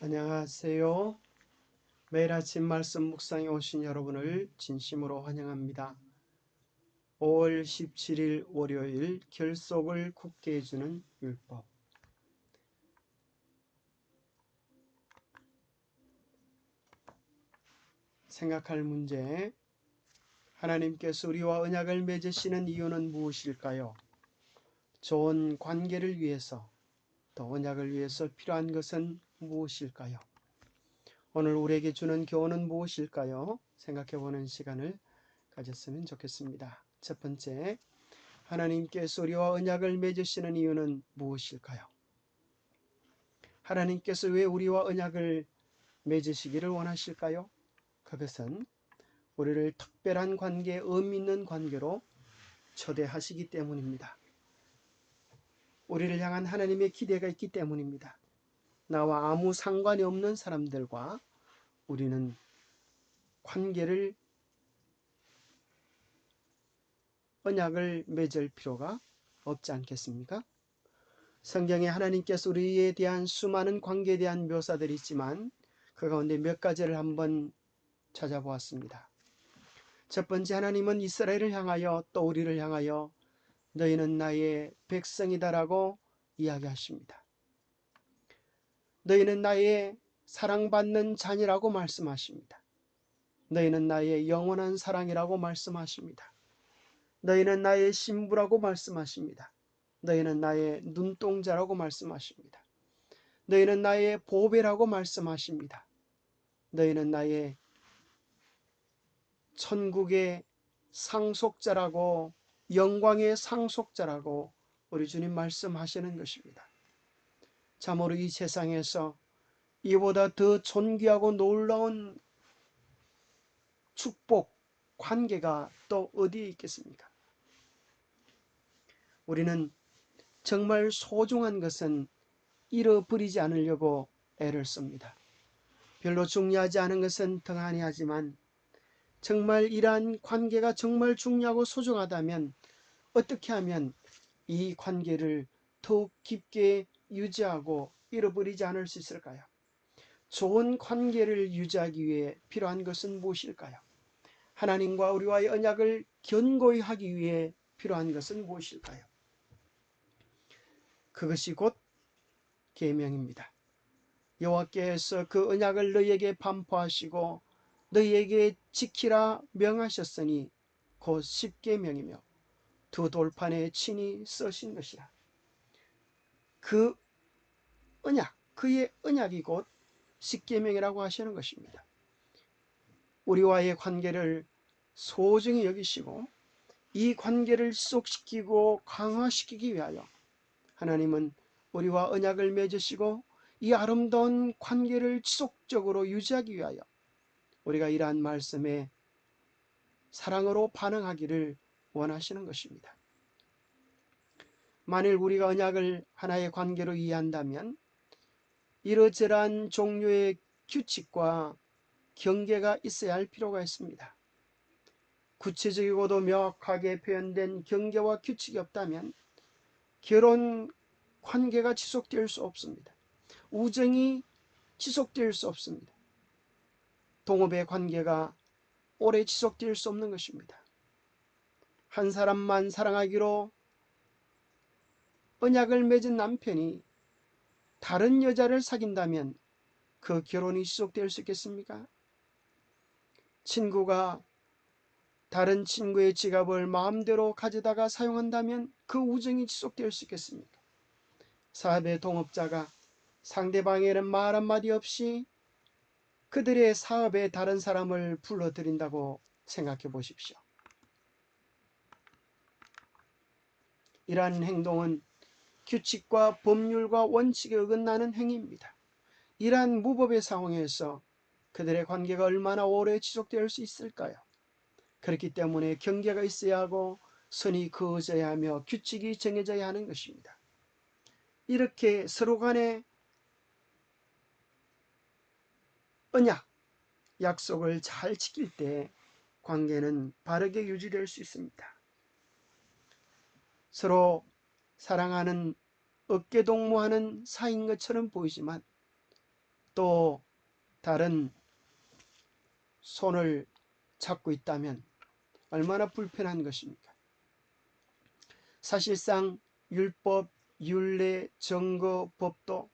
안녕하세요. 매일 아침 말씀 묵상에 오신 여러분을 진심으로 환영합니다. 5월 17일 월요일 결속을 굳게 해주는 율법. 생각할 문제. 하나님께서 우리와 언약을 맺으시는 이유는 무엇일까요? 좋은 관계를 위해서, 또 언약을 위해서 필요한 것은 무엇일까요? 오늘 우리에게 주는 교훈은 무엇일까요? 생각해보는 시간을 가졌으면 좋겠습니다. 첫 번째, 하나님께서 우리와 언약을 맺으시는 이유는 무엇일까요? 하나님께서 왜 우리와 언약을 맺으시기를 원하실까요? 그것은 우리를 특별한 관계, 의미 있는 관계로 초대하시기 때문입니다. 우리를 향한 하나님의 기대가 있기 때문입니다. 나와 아무 상관이 없는 사람들과 우리는 관계를, 언약을 맺을 필요가 없지 않겠습니까? 성경에 하나님께서 우리에 대한 수많은 관계에 대한 묘사들이 있지만 그 가운데 몇 가지를 한번 찾아보았습니다. 첫 번째, 하나님은 이스라엘을 향하여 또 우리를 향하여 너희는 나의 백성이다라고 이야기하십니다. 너희는 나의 사랑받는 자녀라고 말씀하십니다. 너희는 나의 영원한 사랑이라고 말씀하십니다. 너희는 나의 신부라고 말씀하십니다. 너희는 나의 눈동자라고 말씀하십니다. 너희는 나의 보배라고 말씀하십니다. 너희는 나의 천국의 상속자라고, 영광의 상속자라고 우리 주님 말씀하시는 것입니다. 참으로 이 세상에서 이보다 더 존귀하고 놀라운 축복, 관계가 또 어디에 있겠습니까? 우리는 정말 소중한 것은 잃어버리지 않으려고 애를 씁니다. 별로 중요하지 않은 것은 등한히 하지만 정말 이러한 관계가 정말 중요하고 소중하다면 어떻게 하면 이 관계를 더욱 깊게 유지하고 잃어버리지 않을 수 있을까요? 좋은 관계를 유지하기 위해 필요한 것은 무엇일까요? 하나님과 우리와의 언약을 견고히 하기 위해 필요한 것은 무엇일까요? 그것이 곧 계명입니다. 여호와께서 그 언약을 너희에게 반포하시고 너희에게 지키라 명하셨으니 곧 십계명이며 두 돌판에 친히 쓰신 것이라. 그 언약, 그의 언약이 곧 십계명이라고 하시는 것입니다. 우리와의 관계를 소중히 여기시고 이 관계를 지속시키고 강화시키기 위하여 하나님은 우리와 언약을 맺으시고 이 아름다운 관계를 지속적으로 유지하기 위하여 우리가 이러한 말씀에 사랑으로 반응하기를 원하시는 것입니다. 만일 우리가 언약을 하나의 관계로 이해한다면 이러저러한 종류의 규칙과 경계가 있어야 할 필요가 있습니다. 구체적이고도 명확하게 표현된 경계와 규칙이 없다면 결혼 관계가 지속될 수 없습니다. 우정이 지속될 수 없습니다. 동업의 관계가 오래 지속될 수 없는 것입니다. 한 사람만 사랑하기로 언약을 맺은 남편이 다른 여자를 사귄다면 그 결혼이 지속될 수 있겠습니까? 친구가 다른 친구의 지갑을 마음대로 가져다가 사용한다면 그 우정이 지속될 수 있겠습니까? 사업의 동업자가 상대방에는 말 한마디 없이 그들의 사업에 다른 사람을 불러들인다고 생각해 보십시오. 이러한 행동은 규칙과 법률과 원칙에 어긋나는 행위입니다. 이러한 무법의 상황에서 그들의 관계가 얼마나 오래 지속될 수 있을까요? 그렇기 때문에 경계가 있어야 하고 선이 그어져야 하며 규칙이 정해져야 하는 것입니다. 이렇게 서로 간에 언약, 약속을 잘 지킬 때 관계는 바르게 유지될 수 있습니다. 서로 사랑하는 어깨동무하는 사이인 것처럼 보이지만 또 다른 손을 잡고 있다면 얼마나 불편한 것입니까? 사실상 율법, 율례, 정거, 법도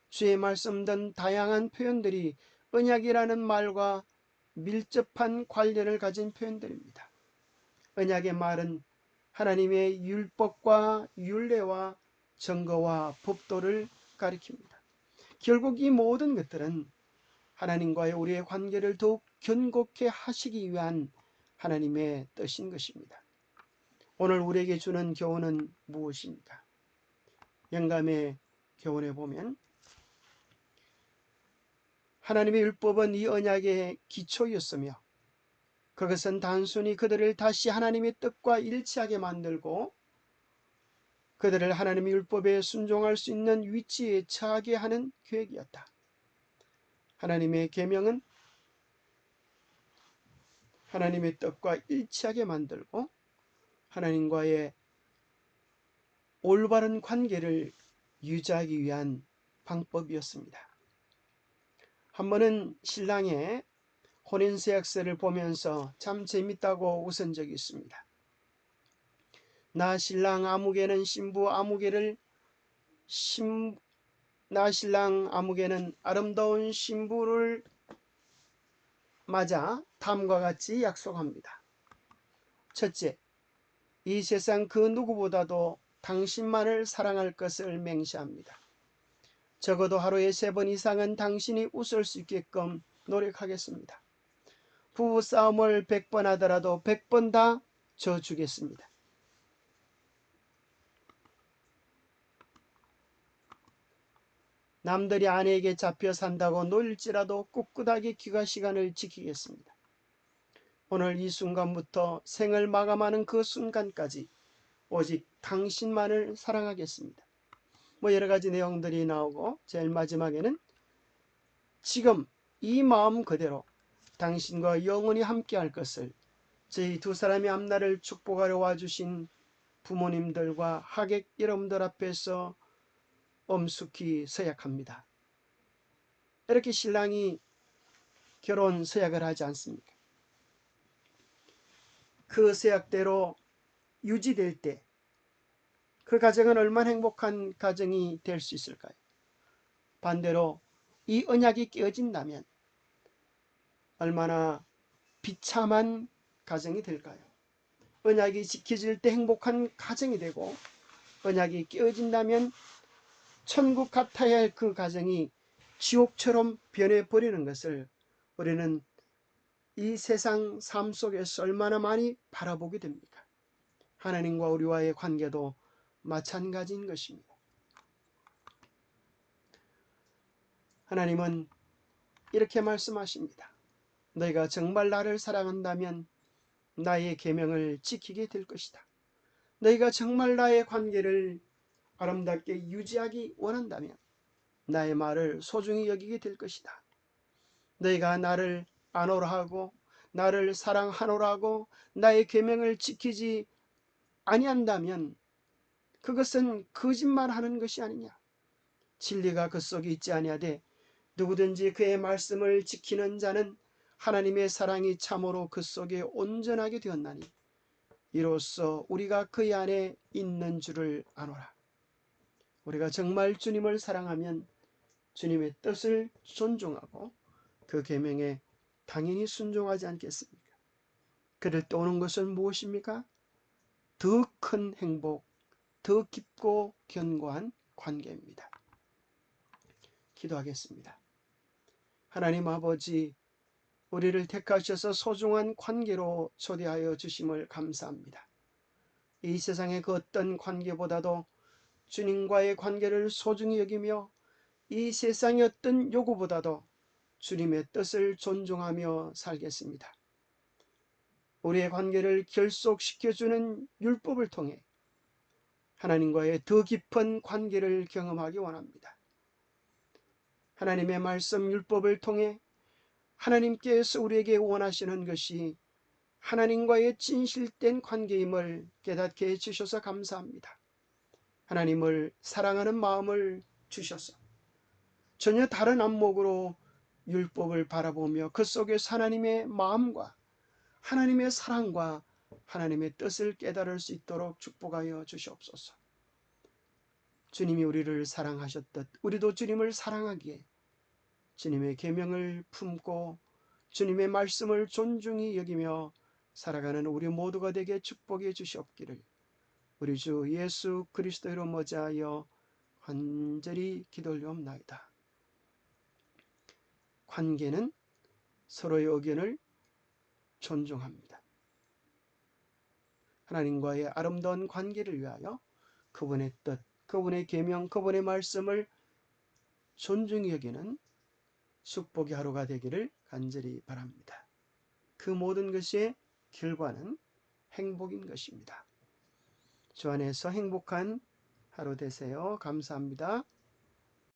주의 말씀 등 다양한 표현들이 언약이라는 말과 밀접한 관련을 가진 표현들입니다. 언약의 말은 하나님의 율법과 율례와 정거와 법도를 가리킵니다. 결국 이 모든 것들은 하나님과의 우리의 관계를 더욱 견고케 하시기 위한 하나님의 뜻인 것입니다. 오늘 우리에게 주는 교훈은 무엇입니까? 영감의 교훈에 보면 하나님의 율법은 이 언약의 기초였으며 그것은 단순히 그들을 다시 하나님의 뜻과 일치하게 만들고 그들을 하나님의 율법에 순종할 수 있는 위치에 처하게 하는 계획이었다. 하나님의 계명은 하나님의 뜻과 일치하게 만들고 하나님과의 올바른 관계를 유지하기 위한 방법이었습니다. 한 번은 신랑의 혼인서약서를 보면서 참 재밌다고 웃은 적이 있습니다. 나 신랑 아무개는 아름다운 신부를 맞아 다음과 같이 약속합니다. 첫째, 이 세상 그 누구보다도 당신만을 사랑할 것을 맹세합니다. 적어도 하루에 3번 이상은 당신이 웃을 수 있게끔 노력하겠습니다. 부부싸움을 100번 하더라도 100번 다 져주겠습니다. 남들이 아내에게 잡혀 산다고 놀릴지라도 꿋꿋하게 귀가 시간을 지키겠습니다. 오늘 이 순간부터 생을 마감하는 그 순간까지 오직 당신만을 사랑하겠습니다. 여러 가지 내용들이 나오고 제일 마지막에는 지금 이 마음 그대로 당신과 영원히 함께할 것을 저희 두 사람의 앞날을 축복하려 와주신 부모님들과 하객 여러분들 앞에서 엄숙히 서약합니다. 이렇게 신랑이 결혼 서약을 하지 않습니까? 그 서약대로 유지될 때 그 가정은 얼마나 행복한 가정이 될 수 있을까요? 반대로 이 언약이 깨어진다면 얼마나 비참한 가정이 될까요? 언약이 지켜질 때 행복한 가정이 되고 언약이 깨어진다면 천국 같아야 할 그 가정이 지옥처럼 변해버리는 것을 우리는 이 세상 삶 속에서 얼마나 많이 바라보게 됩니까? 하나님과 우리와의 관계도 마찬가지인 것입니다. 하나님은 이렇게 말씀하십니다. 너희가 정말 나를 사랑한다면 나의 계명을 지키게 될 것이다. 너희가 정말 나의 관계를 아름답게 유지하기 원한다면 나의 말을 소중히 여기게 될 것이다. 너희가 나를 안오라 하고 나를 사랑하노라 하고 나의 계명을 지키지 아니한다면 그것은 거짓말하는 것이 아니냐. 진리가 그 속에 있지 아니하되 누구든지 그의 말씀을 지키는 자는 하나님의 사랑이 참으로 그 속에 온전하게 되었나니 이로써 우리가 그의 안에 있는 줄을 아노라. 우리가 정말 주님을 사랑하면 주님의 뜻을 존중하고 그 계명에 당연히 순종하지 않겠습니까? 그럴 때 오는 것은 무엇입니까? 더 큰 행복, 더 깊고 견고한 관계입니다. 기도하겠습니다. 하나님 아버지, 우리를 택하셔서 소중한 관계로 초대하여 주심을 감사합니다. 이 세상의 그 어떤 관계보다도 주님과의 관계를 소중히 여기며 이 세상의 어떤 요구보다도 주님의 뜻을 존중하며 살겠습니다. 우리의 관계를 결속시켜주는 율법을 통해 하나님과의 더 깊은 관계를 경험하기 원합니다. 하나님의 말씀 율법을 통해 하나님께서 우리에게 원하시는 것이 하나님과의 진실된 관계임을 깨닫게 해주셔서 감사합니다. 하나님을 사랑하는 마음을 주셔서 전혀 다른 안목으로 율법을 바라보며 그 속에서 하나님의 마음과 하나님의 사랑과 하나님의 뜻을 깨달을 수 있도록 축복하여 주시옵소서. 주님이 우리를 사랑하셨듯 우리도 주님을 사랑하기에 주님의 계명을 품고 주님의 말씀을 존중히 여기며 살아가는 우리 모두가 되게 축복해 주시옵기를 우리 주 예수 그리스도로 머지하여 간절히 기도올리옵나이다. 관계는 서로의 의견을 존중합니다. 하나님과의 아름다운 관계를 위하여 그분의 뜻, 그분의 계명, 그분의 말씀을 존중히 여기는 축복의 하루가 되기를 간절히 바랍니다. 그 모든 것의 결과는 행복인 것입니다. 주 안에서 행복한 하루 되세요. 감사합니다.